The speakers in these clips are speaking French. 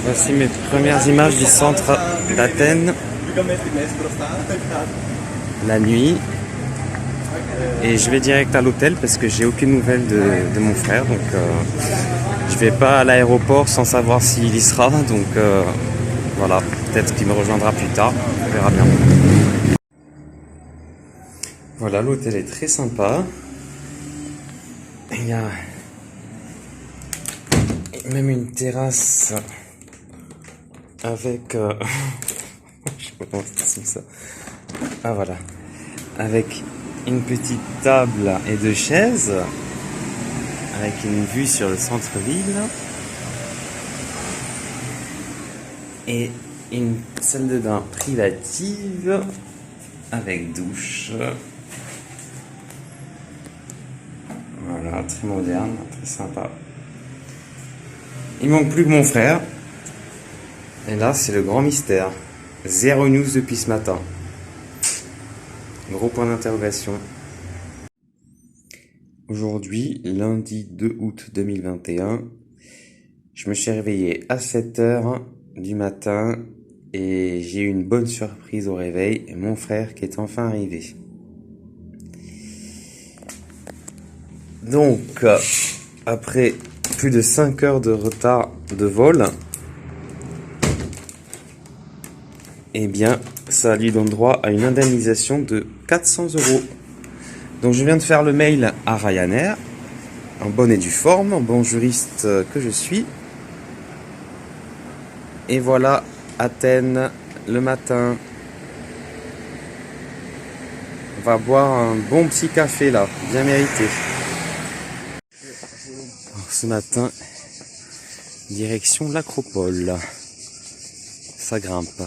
Voici mes premières images du centre d'Athènes, la nuit. Et je vais direct à l'hôtel parce que j'ai aucune nouvelle de mon frère. Donc je vais pas à l'aéroport sans savoir s'il y sera. Donc voilà, peut-être qu'il me rejoindra plus tard. On verra bien. Voilà, l'hôtel est très sympa. Il y a même une terrasse avec je sais pas comment c'est ça. Ah voilà, avec une petite table et deux chaises, avec une vue sur le centre-ville et une salle de bain privative avec douche. Voilà, très moderne, très sympa. Il manque plus que mon frère. Et là, c'est le grand mystère. Zéro news depuis ce matin. Gros point d'interrogation. Aujourd'hui, lundi 2 août 2021, je me suis réveillé à 7h du matin et j'ai eu une bonne surprise au réveil. Mon frère qui est enfin arrivé. Donc, après plus de 5 heures de retard de vol, eh bien, ça lui donne droit à une indemnisation de 400 €. Donc, je viens de faire le mail à Ryanair, en bonne et due forme, en bon juriste que je suis. Et voilà, Athènes, le matin. On va boire un bon petit café là, bien mérité. Alors, ce matin, direction l'Acropole. Ça grimpe.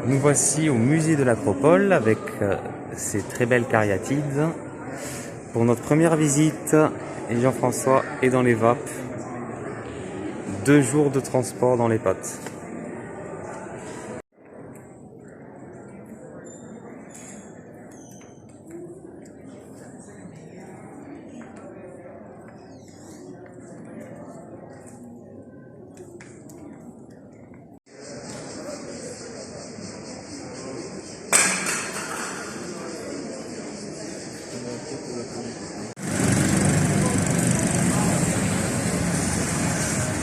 Nous voici au musée de l'Acropole avec ces très belles cariatides. Pour notre première visite, et Jean-François est dans les vapes. 2 jours de transport dans les pattes.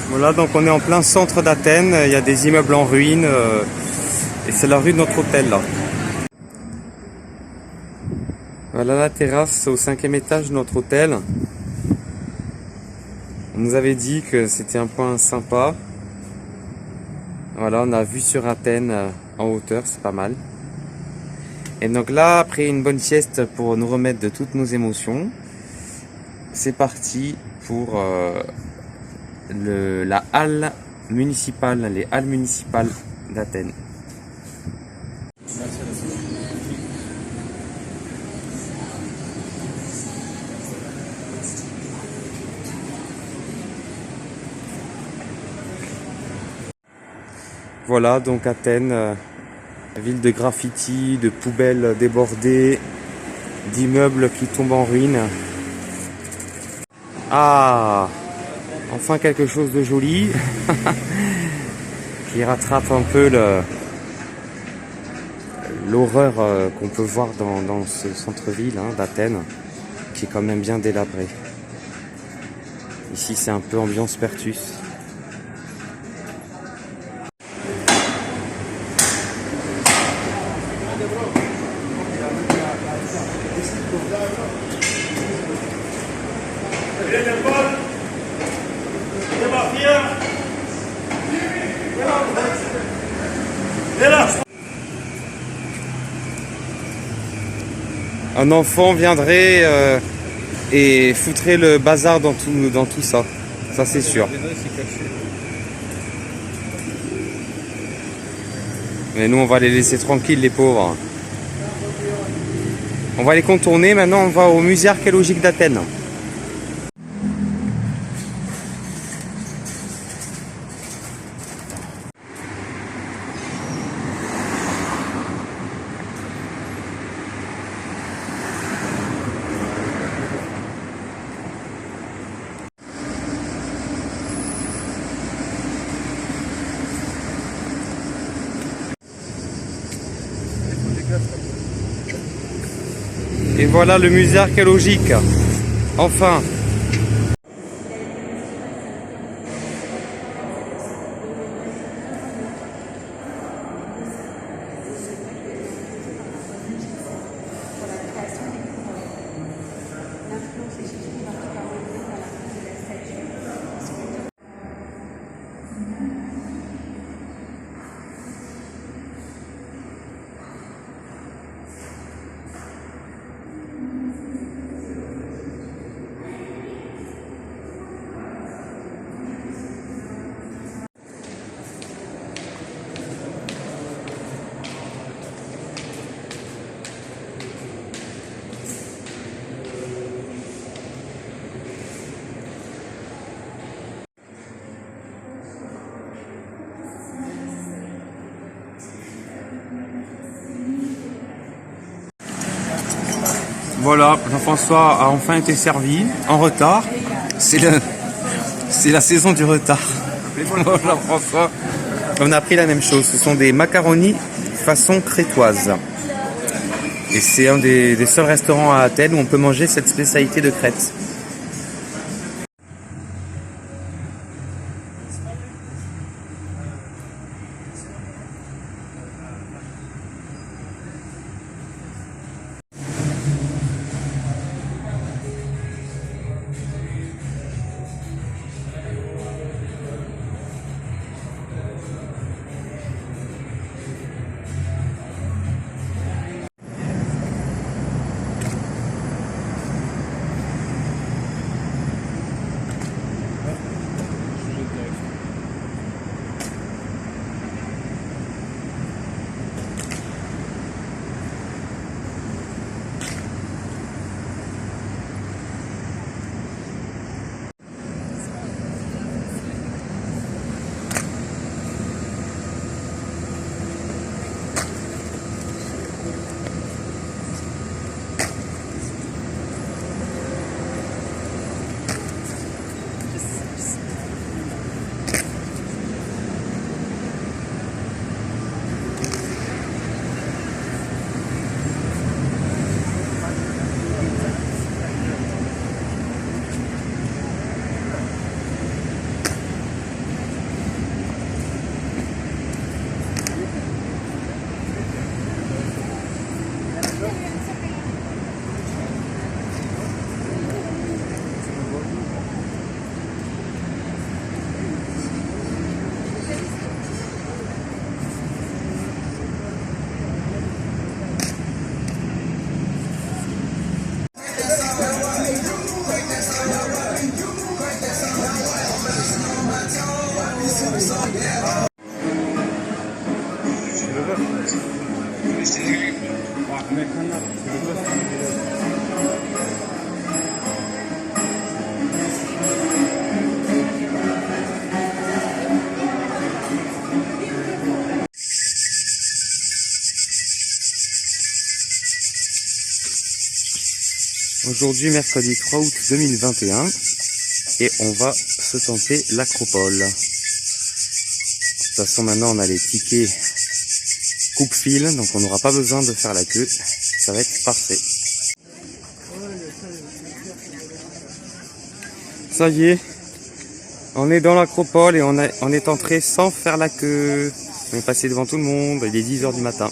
Voilà, donc on est en plein centre d'Athènes, il y a des immeubles en ruine et c'est la rue de notre hôtel là. Voilà la terrasse au 5e étage de notre hôtel. On nous avait dit que c'était un point sympa. Voilà, on a vue sur Athènes en hauteur, c'est pas mal. Et donc là, après une bonne sieste pour nous remettre de toutes nos émotions, c'est parti pour la halle municipale, les halles municipales d'Athènes. Voilà donc Athènes, ville de graffiti, de poubelles débordées, d'immeubles qui tombent en ruine. Ah, enfin quelque chose de joli qui rattrape un peu l'horreur qu'on peut voir dans ce centre-ville d'Athènes, qui est quand même bien délabré. Ici c'est un peu ambiance Pertus. Un enfant viendrait et foutrait le bazar dans tout ça. Ça c'est sûr. Mais nous on va les laisser tranquilles les pauvres. On va les contourner, maintenant on va au musée archéologique d'Athènes. Et voilà le musée archéologique. Enfin. Voilà, Jean-François a enfin été servi, en retard. C'est la saison du retard. Mais voilà, Jean-François, on a pris la même chose. Ce sont des macaronis façon crétoise. Et c'est un des seuls restaurants à Athènes où on peut manger cette spécialité de Crète. Aujourd'hui, mercredi 3 août 2021, et on va se tenter l'Acropole. De toute façon, maintenant, on a les tickets coupe-fil, donc on n'aura pas besoin de faire la queue. Ça va être parfait. Ça y est, on est dans l'Acropole et on est entré sans faire la queue. On est passé devant tout le monde, il est 10 h du matin.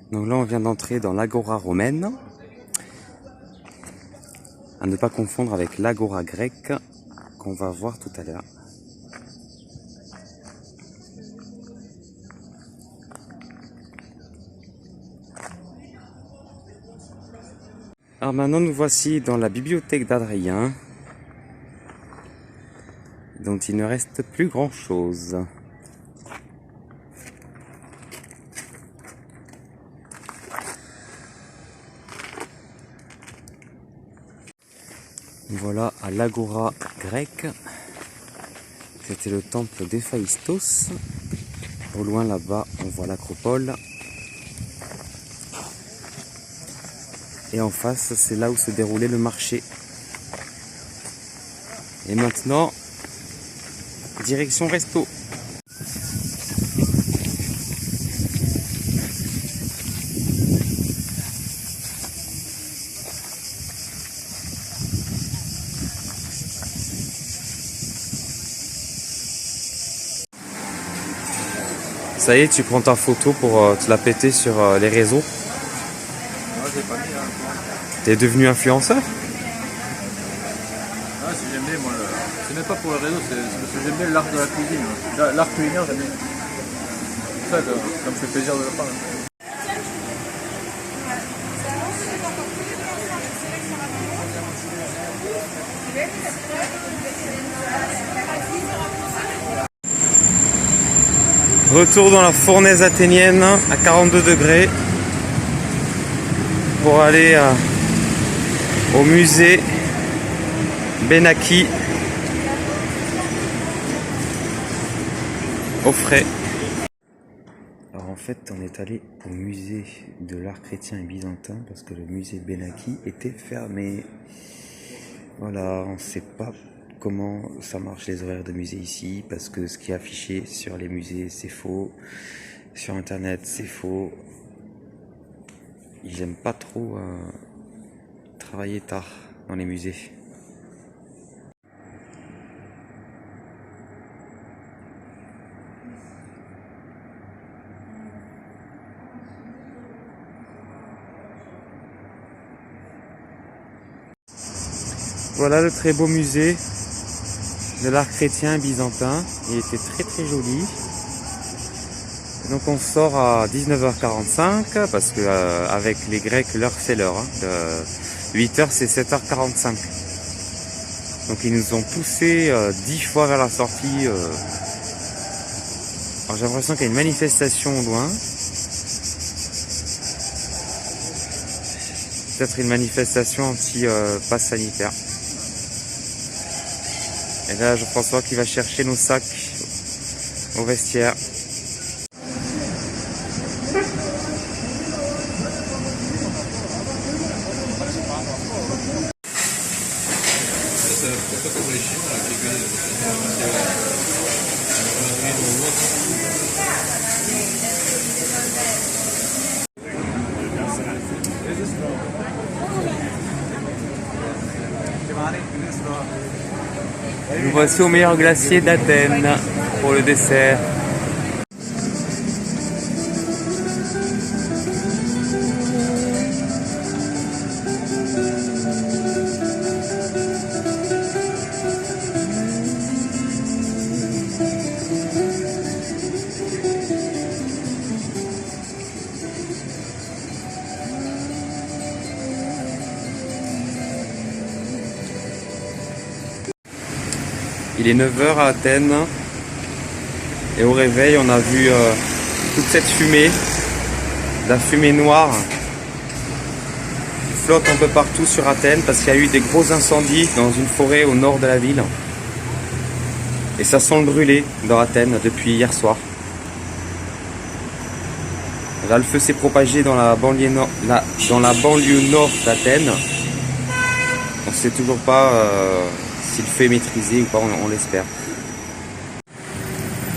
Donc là, on vient d'entrer dans l'Agora romaine, à ne pas confondre avec l'Agora grecque qu'on va voir tout à l'heure. Alors maintenant, nous voici dans la bibliothèque d'Adrien, dont il ne reste plus grand-chose. Voilà à l'Agora grecque. C'était le temple d'Héphaïstos. Au loin là-bas, on voit l'acropole. Et en face, c'est là où se déroulait le marché. Et maintenant, direction resto. Ça y est, tu prends ta photo pour te la péter sur les réseaux. Ah, j'ai pas mis, hein. T'es devenu influenceur? Ah, si j'aime bien, moi, c'est même pas pour le réseau, c'est parce que j'aime bien l'art de la cuisine. L'art culinaire, j'aime bien. C'est ça, ça me fait plaisir de le faire. Retour dans la fournaise athénienne à 42 degrés pour aller au musée Benaki au frais. Alors en fait on est allé au musée de l'art chrétien et byzantin parce que le musée Benaki était fermé. Voilà, on ne sait pas comment ça marche les horaires de musée ici parce que ce qui est affiché sur les musées c'est faux, sur internet c'est faux. Ils n'aiment pas trop travailler tard dans les musées. Voilà le très beau musée de l'art chrétien et byzantin. Il était très très joli. Et donc on sort à 19h45 parce que avec les Grecs l'heure c'est l'heure. Hein. 8h c'est 7h45. Donc ils nous ont poussé 10 fois vers la sortie. Alors j'ai l'impression qu'il y a une manifestation au loin. Peut-être une manifestation anti-pass sanitaire. Et là, Jean-François qui va chercher nos sacs au vestiaire. Nous voici au meilleur glacier d'Athènes pour le dessert. Il est 9h à Athènes et au réveil on a vu toute cette fumée, la fumée noire qui flotte un peu partout sur Athènes parce qu'il y a eu des gros incendies dans une forêt au nord de la ville et ça sent le brûler dans Athènes depuis hier soir. Là le feu s'est propagé dans la banlieue nord, d'Athènes. On ne sait toujours pas si le feu est maîtrisé ou pas, on l'espère.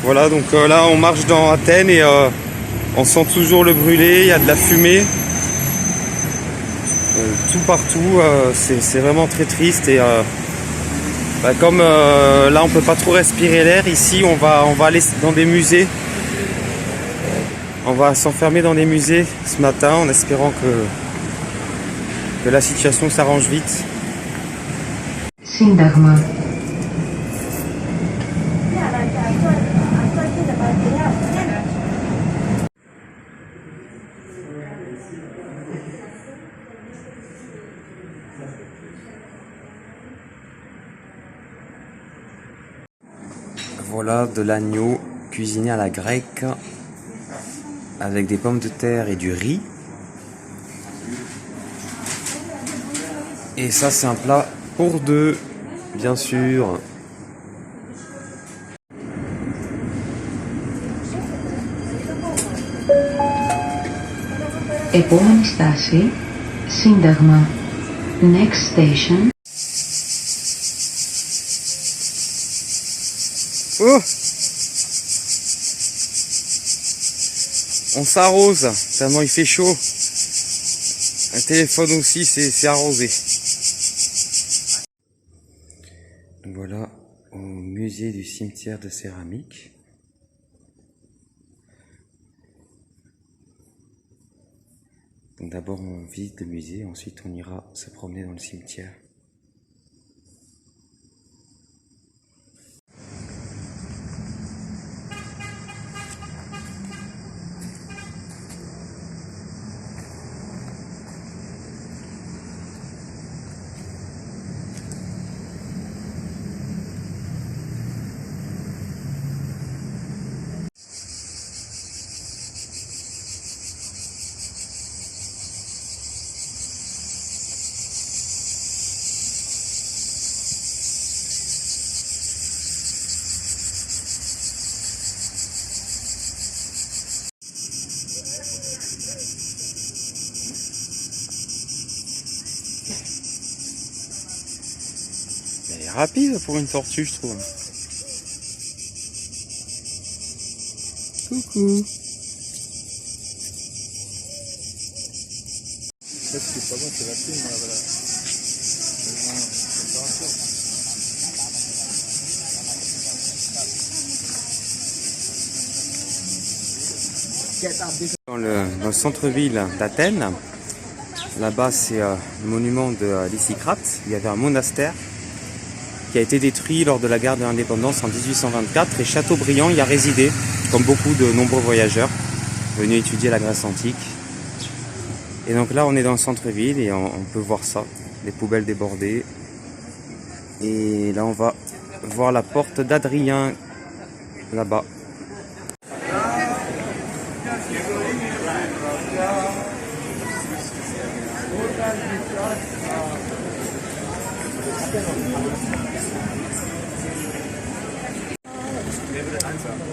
Voilà, donc là on marche dans Athènes et on sent toujours le brûlé, il y a de la fumée tout partout, c'est vraiment très triste et comme là on peut pas trop respirer l'air, ici on va aller dans des musées, on va s'enfermer dans des musées ce matin en espérant que la situation s'arrange vite. Sindagma. Voilà de l'agneau cuisiné à la grecque avec des pommes de terre et du riz. Et ça c'est un plat pour deux, bien sûr. Επόμενη στάση, Σύνταγμα. Next station. Oh! On s'arrose, tellement il fait chaud. Un téléphone aussi, c'est arrosé. Voilà, au musée du cimetière de céramique. Donc d'abord on visite le musée, ensuite on ira se promener dans le cimetière. Elle est rapide pour une tortue, je trouve. Coucou. En fait, ce qui est pas bon, c'est la clim, là, voilà. Dans le centre-ville d'Athènes, là-bas c'est le monument de Lysistrate. Il y avait un monastère qui a été détruit lors de la guerre de l'indépendance en 1824 et Chateaubriand y a résidé, comme beaucoup de nombreux voyageurs venus étudier la Grèce antique. Et donc là on est dans le centre-ville et on peut voir ça, les poubelles débordées. Et là on va voir la porte d'Adrien, là-bas.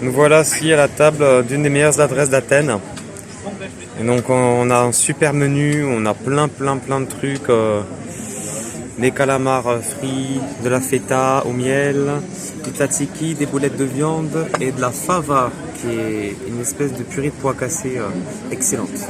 Nous voilà ici à la table d'une des meilleures adresses d'Athènes. Et donc on a un super menu, on a plein de trucs. Des calamars frits, de la feta au miel, du tzatziki, des boulettes de viande et de la fava qui est une espèce de purée de pois cassés excellente.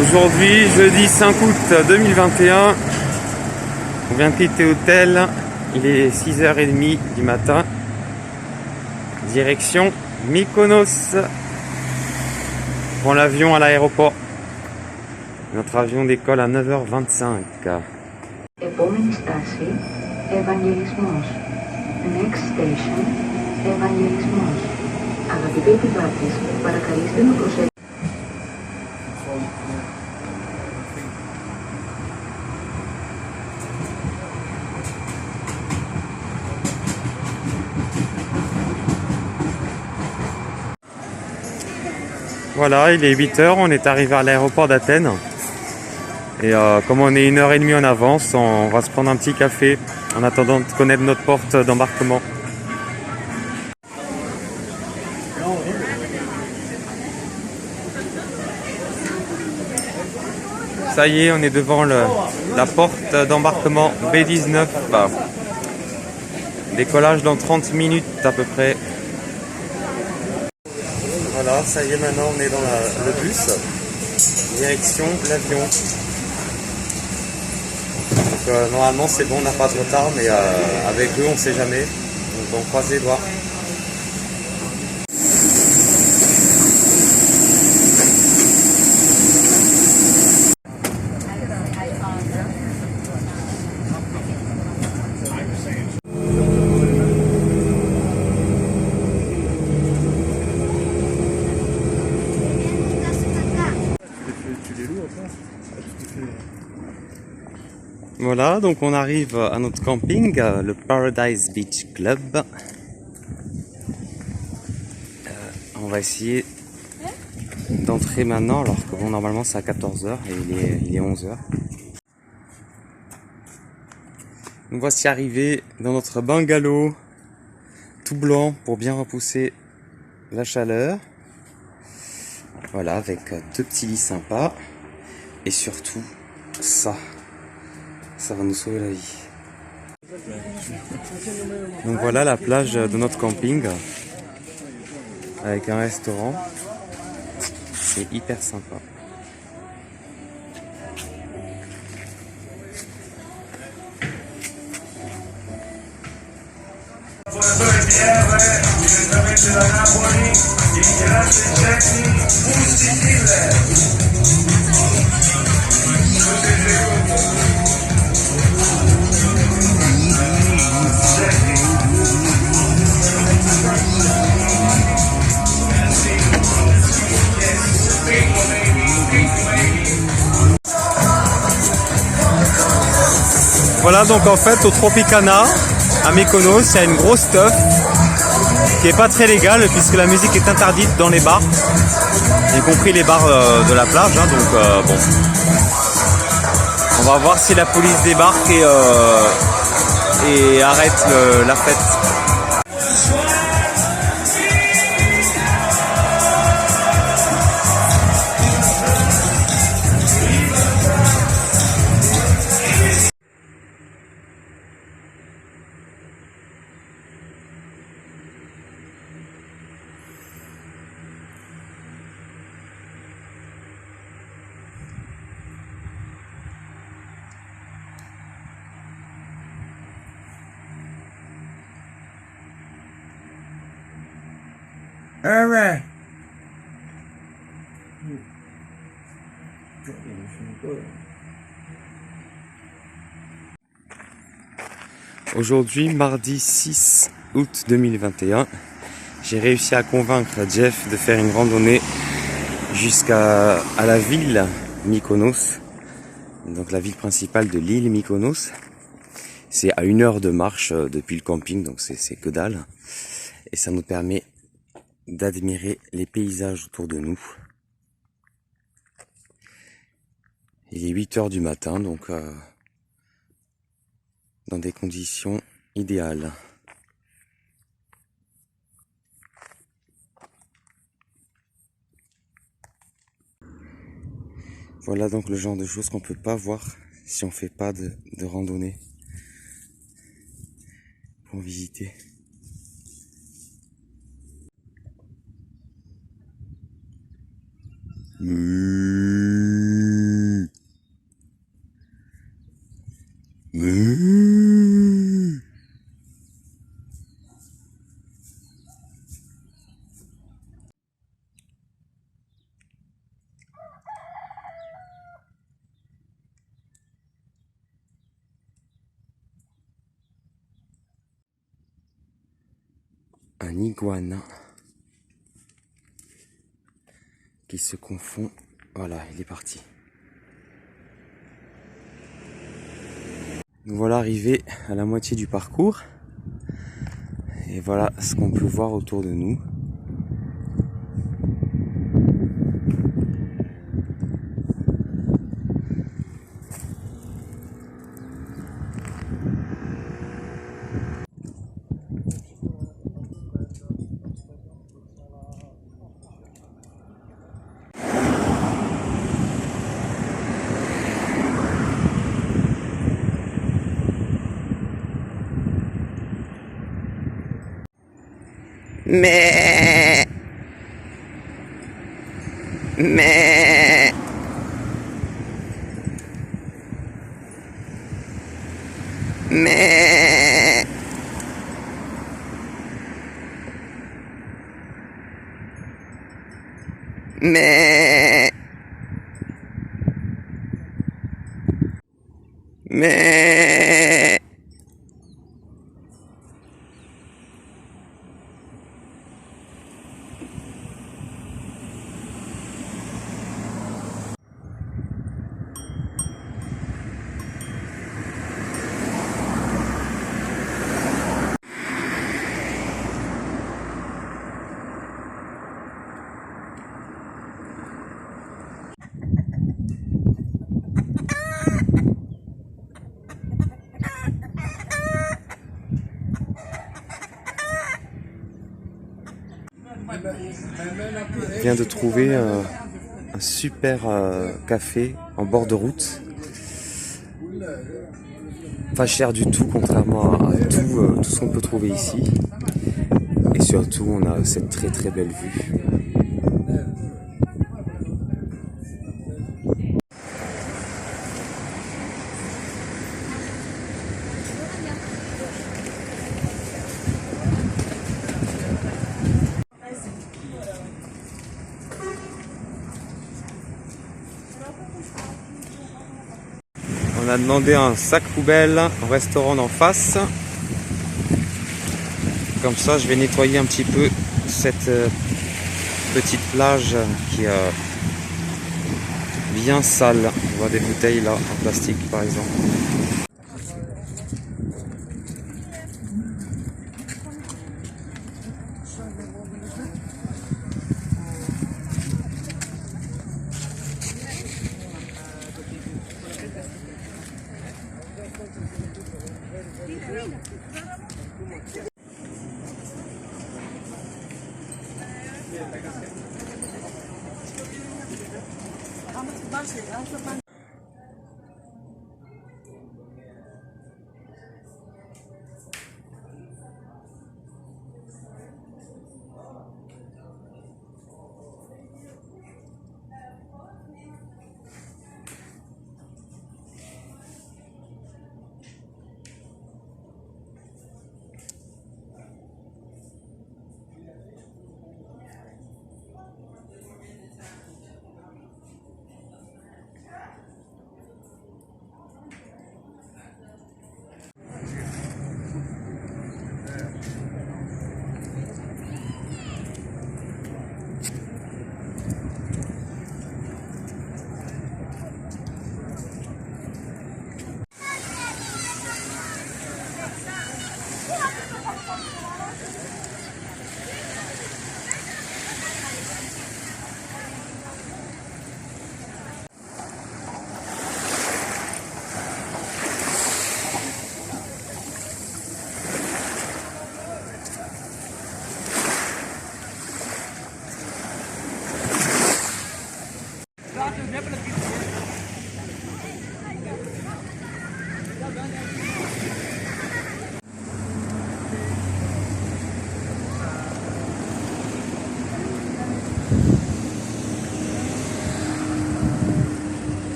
Aujourd'hui, jeudi 5 août 2021, on vient de quitter l'hôtel, il est 6h30 du matin, direction Mykonos. On prend l'avion à l'aéroport. Notre avion décolle à 9h25. Επόμενη στάση, Ευαγγελισμός. Next station, Ευαγγελισμός. Αγαπητοί επιβάτες, παρακαλείστε να προσέξετε. Voilà, il est 8h, on est arrivé à l'aéroport d'Athènes. Et comme on est 1h30 en avance, on va se prendre un petit café en attendant de connaître notre porte d'embarquement. Ça y est, on est devant la porte d'embarquement B19. Décollage dans 30 minutes à peu près. Voilà, ça y est, maintenant on est dans le bus, direction l'avion. Donc normalement c'est bon, on n'a pas de retard, mais avec eux on sait jamais, donc on croise les doigts. Voilà, donc on arrive à notre camping, le Paradise Beach Club. On va essayer d'entrer maintenant, alors que bon, normalement c'est à 14h et il est 11h. Nous voici arrivés dans notre bungalow, tout blanc pour bien repousser la chaleur. Voilà, avec deux petits lits sympas et surtout ça va nous sauver la vie. Donc voilà la plage de notre camping avec un restaurant, c'est hyper sympa. Voilà, donc en fait au Tropicana à Mykonos, il y a une grosse teuf qui est pas très légale puisque la musique est interdite dans les bars, y compris les bars de la plage, hein, donc bon, on va voir si la police débarque et arrête la fête. Alright. Aujourd'hui, mardi 6 août 2021, j'ai réussi à convaincre Jeff de faire une randonnée jusqu'à la ville Mykonos, donc la ville principale de l'île Mykonos. C'est à 1 heure de marche depuis le camping, donc c'est que dalle. Et ça nous permet d'admirer les paysages autour de nous. Il est 8 heures du matin, donc dans des conditions idéales. Voilà donc le genre de choses qu'on peut pas voir si on fait pas de randonnée pour visiter. Un iguana qui se confond. Voilà, il est parti. Nous voilà arrivés à la moitié du parcours. Et voilà ce qu'on peut voir autour de nous. Mais mais mais Je viens de trouver un super café en bord de route. Pas cher du tout, contrairement à tout ce qu'on peut trouver ici. Et surtout, on a cette très très belle vue. On a demandé un sac poubelle au restaurant d'en face. Comme ça, je vais nettoyer un petit peu cette petite plage qui est bien sale. On voit des bouteilles là en plastique par exemple.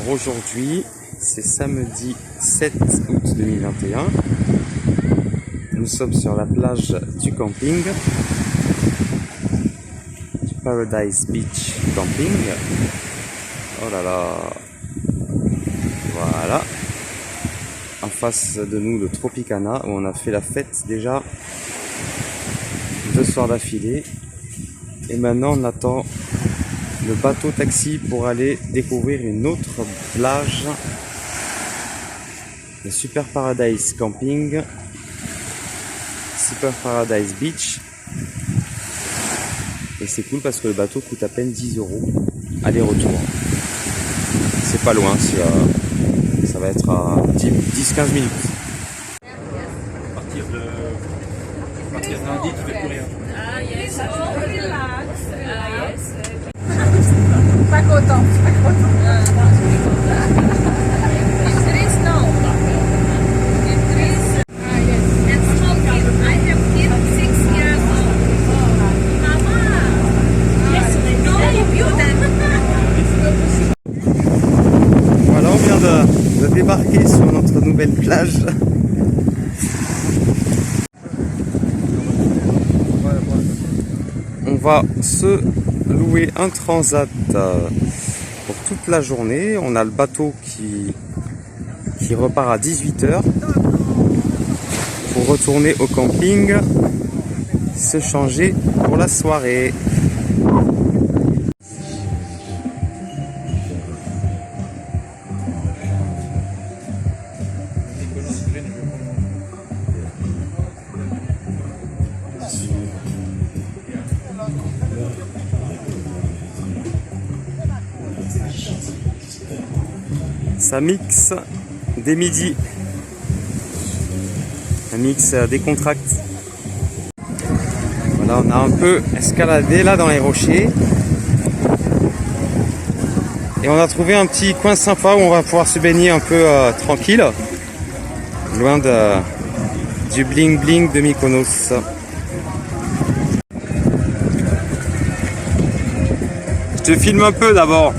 Aujourd'hui, c'est samedi 7 août 2021. Nous sommes sur la plage du camping, du Paradise Beach Camping. Oh là là, voilà. En face de nous, le Tropicana, où on a fait la fête déjà 2 soirs d'affilée. Et maintenant, on attend le bateau taxi pour aller découvrir une autre plage, le Super Paradise Camping, Super Paradise Beach. Et c'est cool parce que le bateau coûte à peine 10 € aller-retour. C'est pas loin, ça va être à 10-15 minutes. À partir de lundi, tu fais plus rien. Pas content, pas content. Voilà, on vient de débarquer sur notre nouvelle plage. On va se louer un transat pour toute la journée. On a le bateau qui qui repart à 18 h pour retourner au camping, se changer pour la soirée. Ça mixe dès midi. Un mix décontracte. Voilà, on a un peu escaladé là dans les rochers. Et on a trouvé un petit coin sympa où on va pouvoir se baigner un peu tranquille. Loin du bling bling de Mykonos. Je te filme un peu d'abord.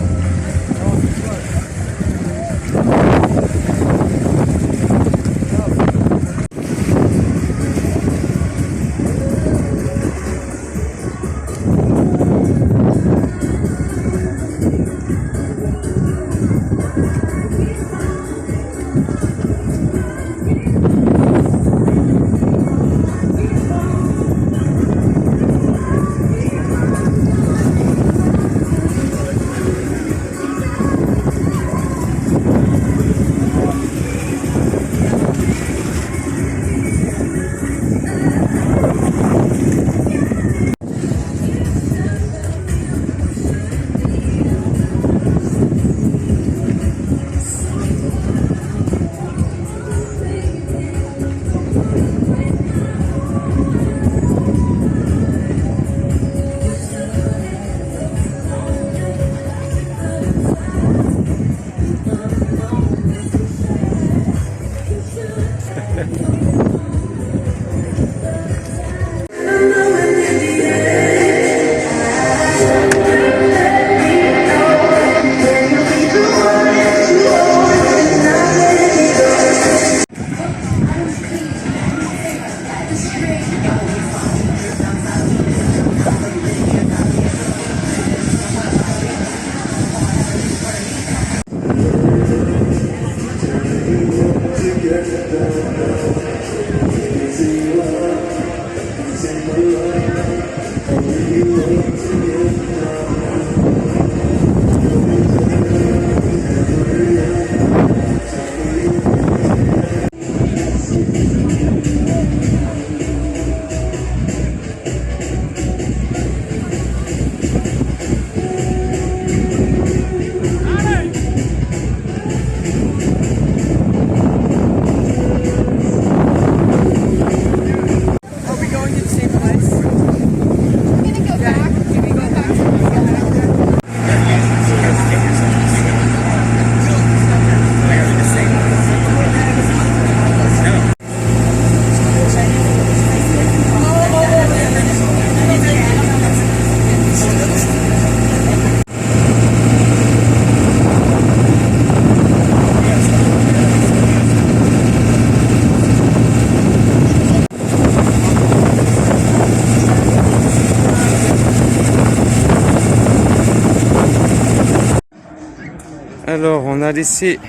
Alors, on a laissé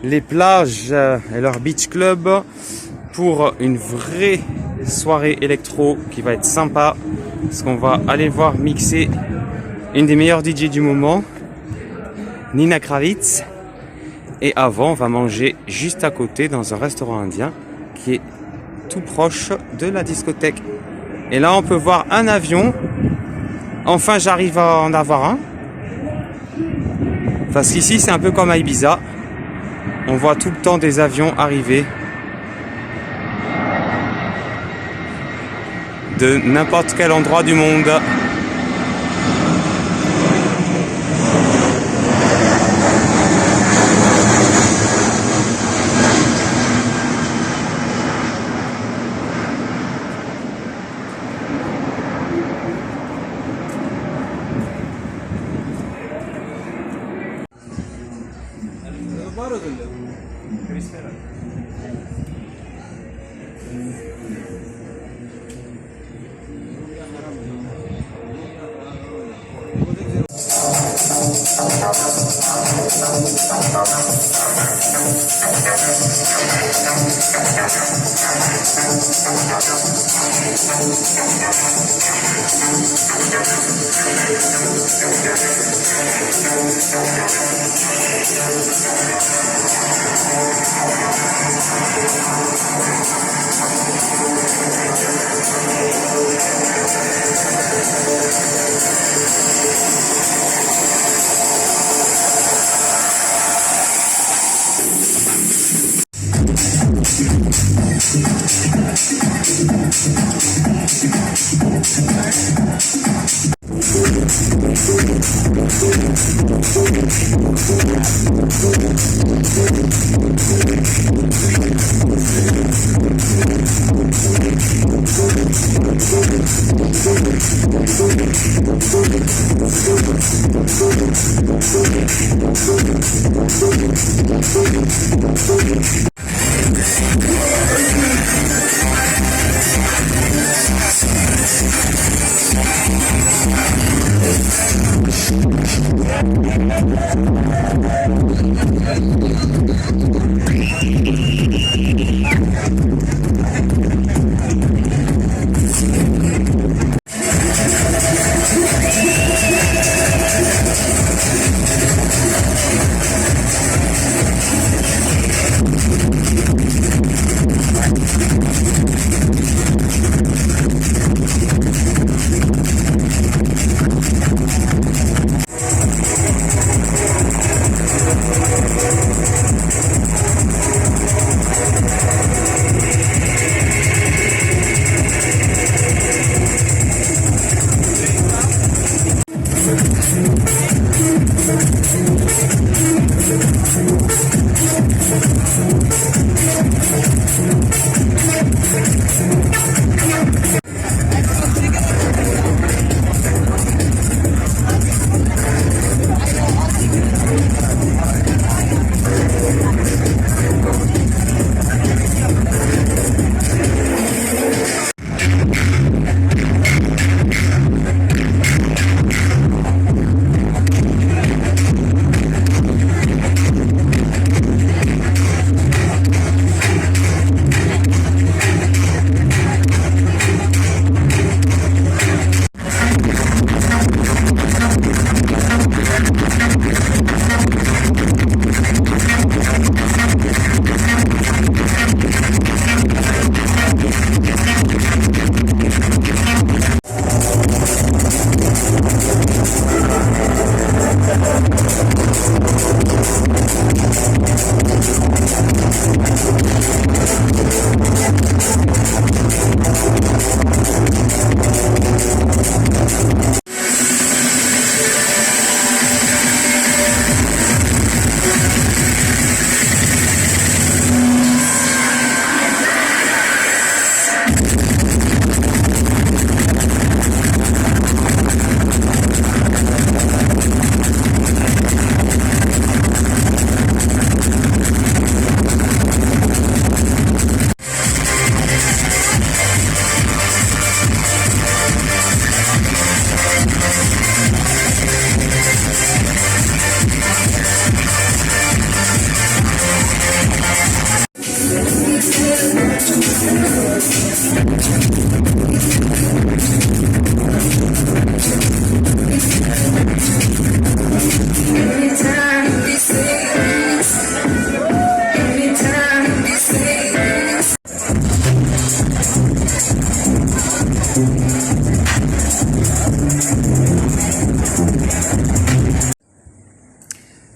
les plages et leur beach club pour une vraie soirée électro qui va être sympa. Parce qu'on va aller voir mixer une des meilleures DJ du moment, Nina Kravitz. Et avant, on va manger juste à côté dans un restaurant indien qui est tout proche de la discothèque. Et là, on peut voir un avion. Enfin, j'arrive à en avoir un. Parce qu'ici, c'est un peu comme à Ibiza. On voit tout le temps des avions arriver de n'importe quel endroit du monde.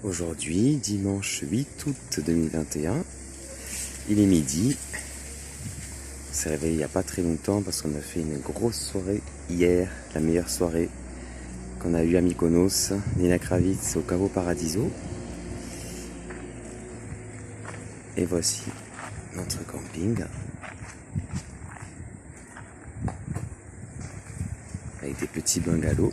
Aujourd'hui, dimanche 8 août 2021, il est midi. On s'est réveillé il n'y a pas très longtemps parce qu'on a fait une grosse soirée hier, la meilleure soirée qu'on a eue à Mykonos, Nina Kravitz au Cabo Paradiso. Et voici notre camping avec des petits bungalows,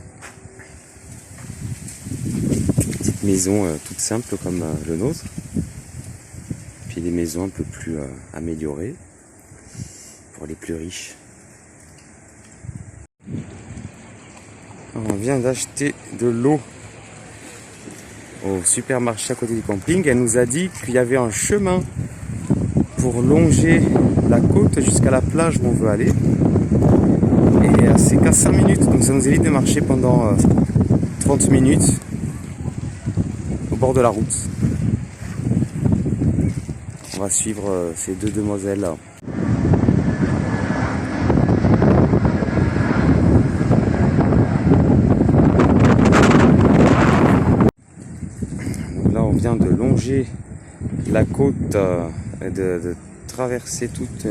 petite maison toute simple comme le nôtre, puis des maisons un peu plus améliorées pour les plus riches. On vient d'acheter de l'eau au supermarché à côté du camping. Elle nous a dit qu'il y avait un chemin pour longer la côte jusqu'à la plage où on veut aller. Et c'est qu'à 5 minutes, donc ça nous évite de marcher pendant 30 minutes au bord de la route. On va suivre ces deux demoiselles là. Donc là on vient de longer la côte et de traverser toute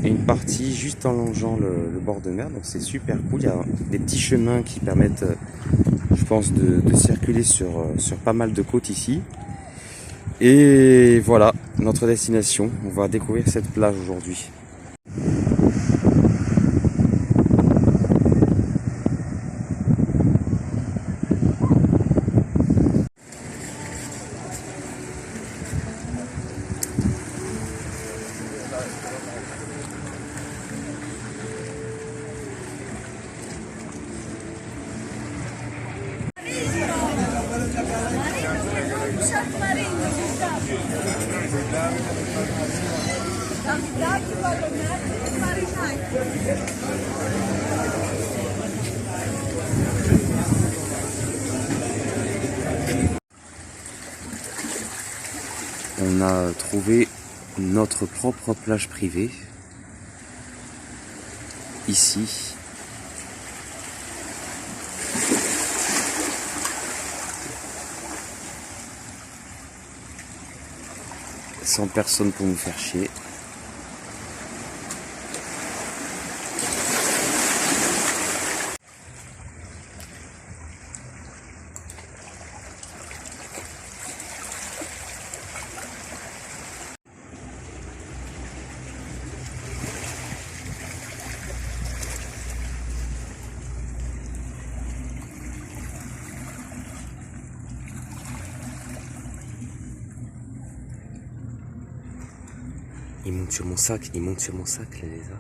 une partie juste en longeant le bord de mer, donc c'est super cool. Il y a des petits chemins qui permettent, je pense, de circuler sur pas mal de côtes ici. Et voilà notre destination, on va découvrir cette plage aujourd'hui. Shark Marino, On a trouvé notre propre plage privée, ici. Sans personne pour nous faire chier. Il monte sur mon sac, les lézards.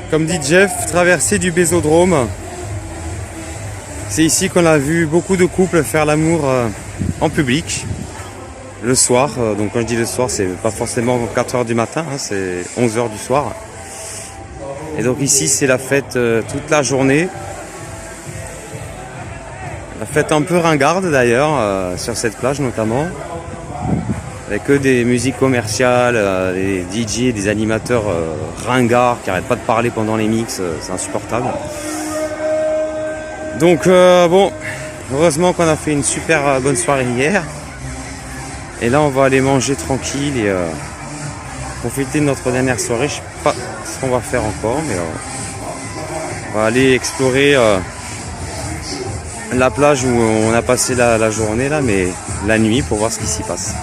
Comme dit Jeff, traversée du Bésodrome. C'est ici qu'on a vu beaucoup de couples faire l'amour en public le soir. Donc quand je dis le soir, c'est pas forcément 4h du matin, hein, c'est 11h du soir. Et donc ici c'est la fête toute la journée. La fête un peu ringarde d'ailleurs, sur cette plage notamment. Avec que des musiques commerciales, des DJ, des animateurs ringards qui n'arrêtent pas de parler pendant les mix, c'est insupportable. Donc bon, heureusement qu'on a fait une super bonne soirée hier. Et là on va aller manger tranquille et profiter de notre dernière soirée. Je sais pas ce qu'on va faire encore, mais on va aller explorer la plage où on a passé la journée là, mais la nuit pour voir ce qui s'y passe.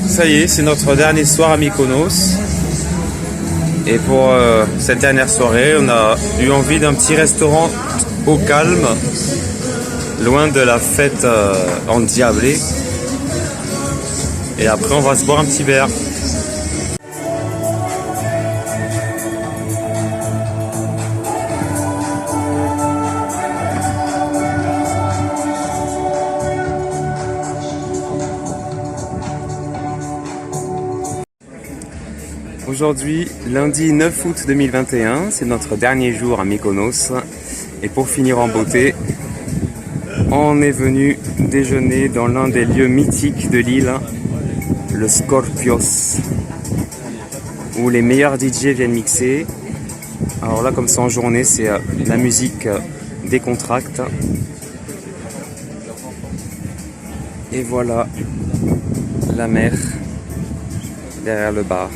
Ça y est, c'est notre dernier soir à Mykonos. Et pour cette dernière soirée, on a eu envie d'un petit restaurant au calme, loin de la fête endiablée. Et après, on va se boire un petit verre. Aujourd'hui, lundi 9 août 2021, c'est notre dernier jour à Mykonos. Et pour finir en beauté, on est venu déjeuner dans l'un des lieux mythiques de l'île, le Scorpios, où les meilleurs DJ viennent mixer. Alors là, comme ça en journée, c'est la musique décontracte. Et voilà la mer derrière le bar.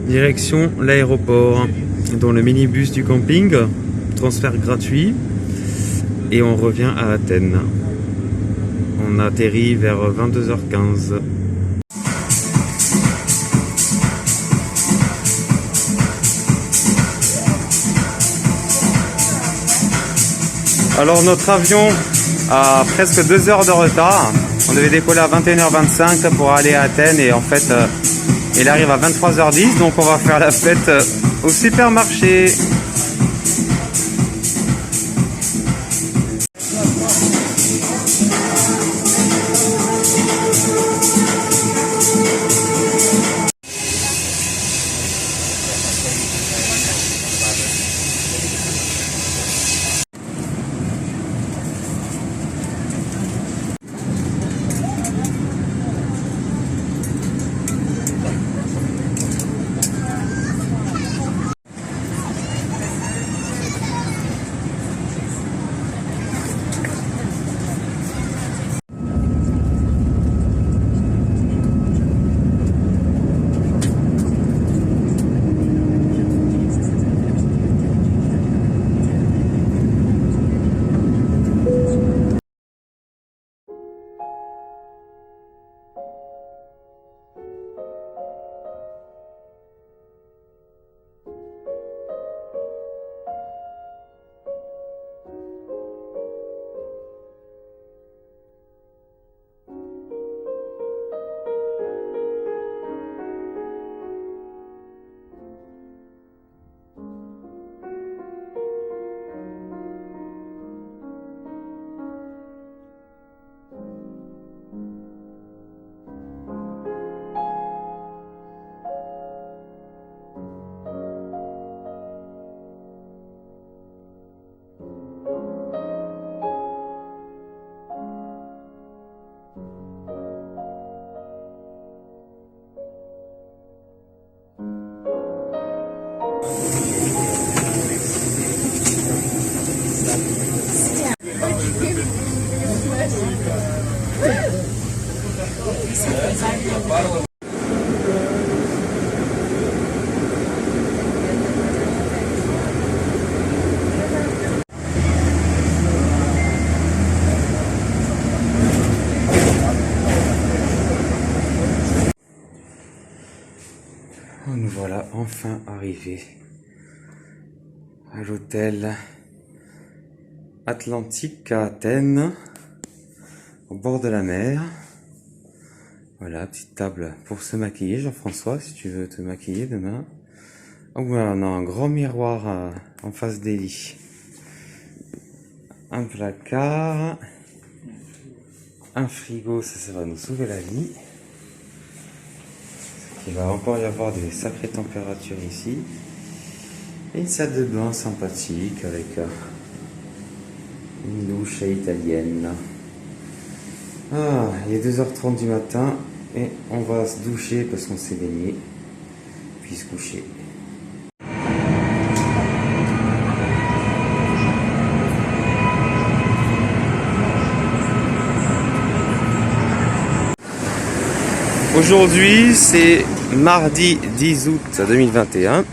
Direction l'aéroport, dans le minibus du camping, transfert gratuit, et on revient à Athènes. On atterrit vers 22h15. Alors notre avion a presque 2 heures de retard. On devait décoller à 21h25 pour aller à Athènes et en fait il arrive à 23h10, donc on va faire la fête au supermarché. Nous voilà enfin arrivés à l'hôtel Atlantique à Athènes, au bord de la mer. Voilà, petite table pour se maquiller, Jean-François, si tu veux te maquiller demain. Oh, voilà, on a un grand miroir en face des lits. Un placard, un frigo, ça va nous sauver la vie. Il va encore y avoir des sacrées températures ici. Et une salle de bain sympathique avec une douche italienne. Ah, il est 2h30 du matin et on va se doucher parce qu'on s'est baigné, puis se coucher. Aujourd'hui, c'est mardi 10 août 2021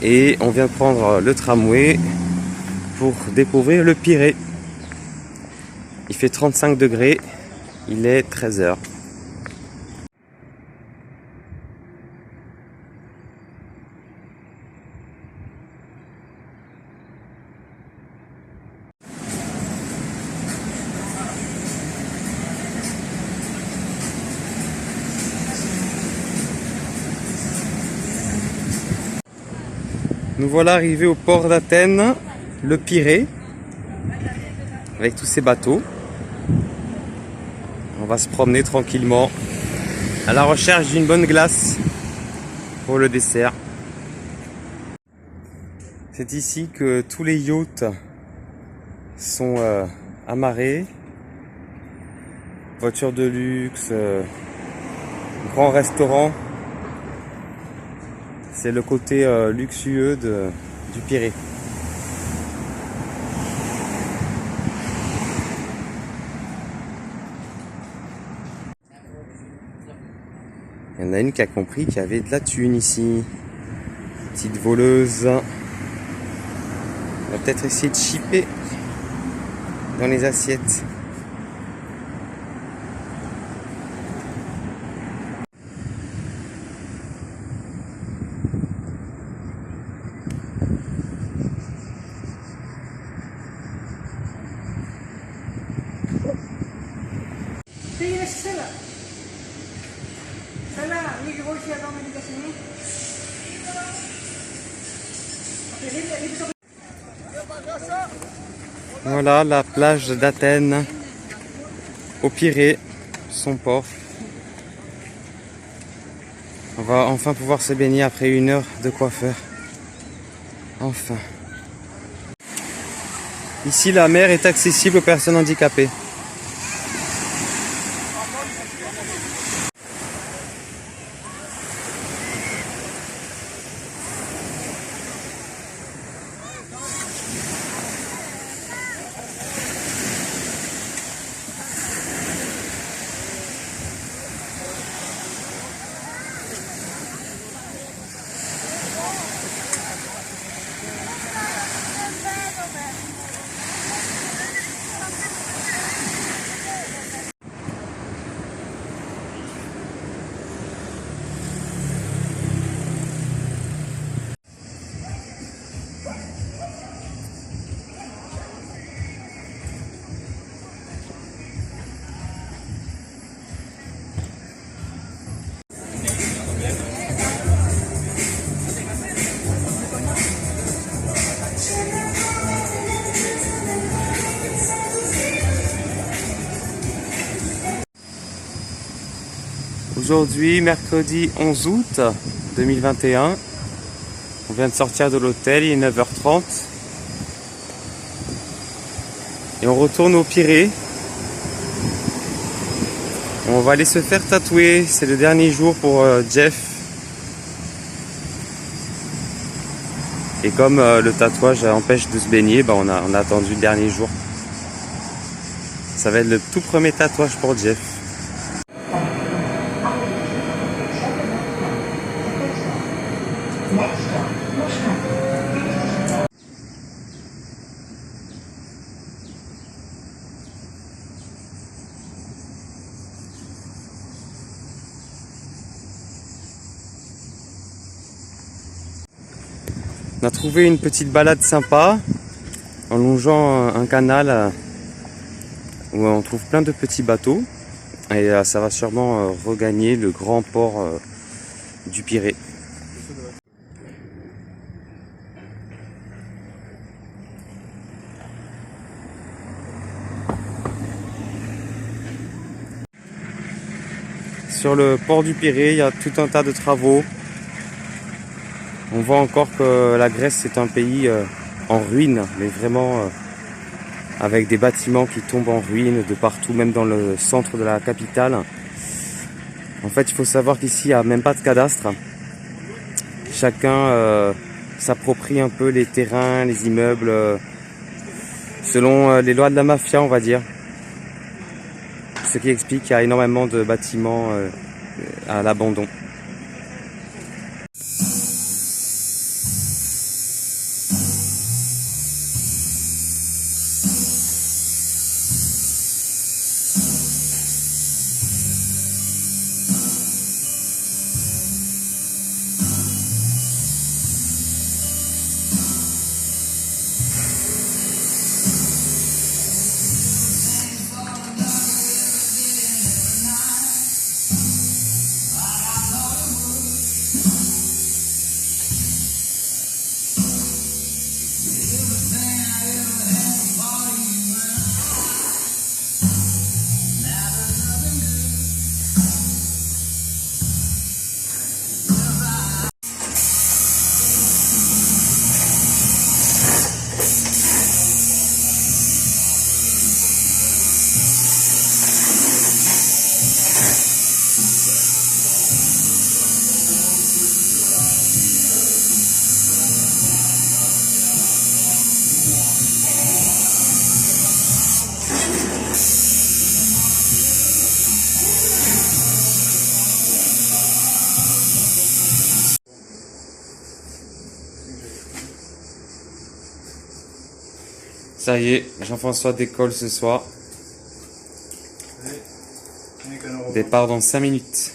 et on vient de prendre le tramway pour découvrir le Pirée. Il fait 35 degrés, il est 13h. Nous voilà arrivés au port d'Athènes, le Pirée, avec tous ces bateaux. On va se promener tranquillement à la recherche d'une bonne glace pour le dessert. C'est ici que tous les yachts sont amarrés voiture de luxe, grand restaurant. C'est le côté luxueux du Pirée. Il y en a une qui a compris qu'il y avait de la thune ici. Petite voleuse. On va peut-être essayer de chipper dans les assiettes. Voilà la plage d'Athènes, au Pirée, son port. On va enfin pouvoir se baigner après 1 heure de coiffeur. Enfin. Ici, la mer est accessible aux personnes handicapées. Aujourd'hui, mercredi 11 août 2021, on vient de sortir de l'hôtel, il est 9h30 et on retourne au Pirée. On va aller se faire tatouer, c'est le dernier jour pour Jeff. Et comme le tatouage empêche de se baigner, on a attendu le dernier jour. Ça va être le tout premier tatouage pour Jeff. On a trouvé une petite balade sympa en longeant un canal où on trouve plein de petits bateaux et ça va sûrement regagner le grand port du Pirée. Sur le port du Pirée, il y a tout un tas de travaux. On voit encore que la Grèce c'est un pays en ruine, mais vraiment avec des bâtiments qui tombent en ruine de partout, même dans le centre de la capitale. En fait, il faut savoir qu'ici, il n'y a même pas de cadastre. Chacun s'approprie un peu les terrains, les immeubles, selon les lois de la mafia, on va dire. Ce qui explique qu'il y a énormément de bâtiments à l'abandon. Ça y est, Jean-François décolle ce soir. Départ dans 5 minutes.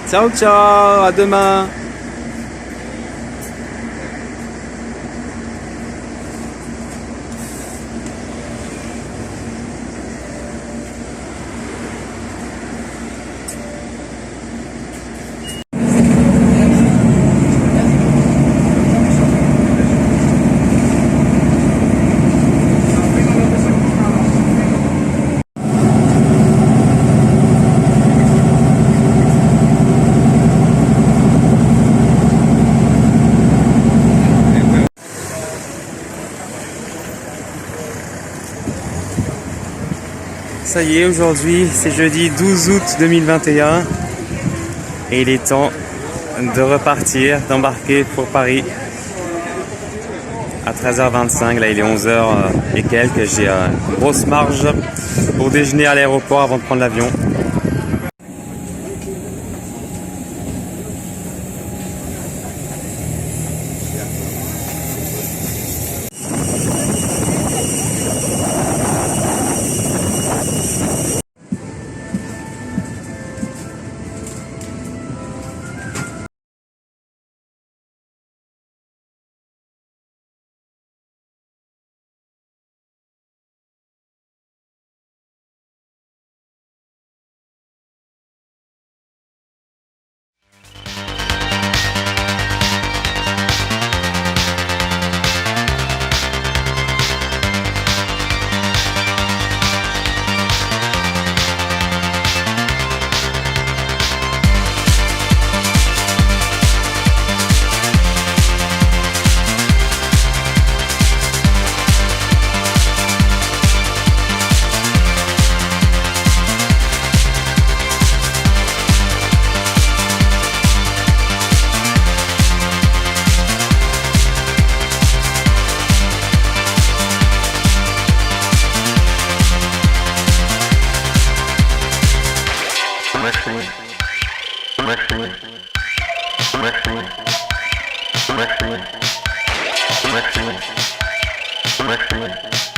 Ciao ciao, à demain. Ça y est, aujourd'hui, c'est jeudi 12 août 2021 et il est temps de repartir, d'embarquer pour Paris à 13h25. Là, il est 11h et quelques. J'ai une grosse marge pour déjeuner à l'aéroport avant de prendre l'avion. Maximum.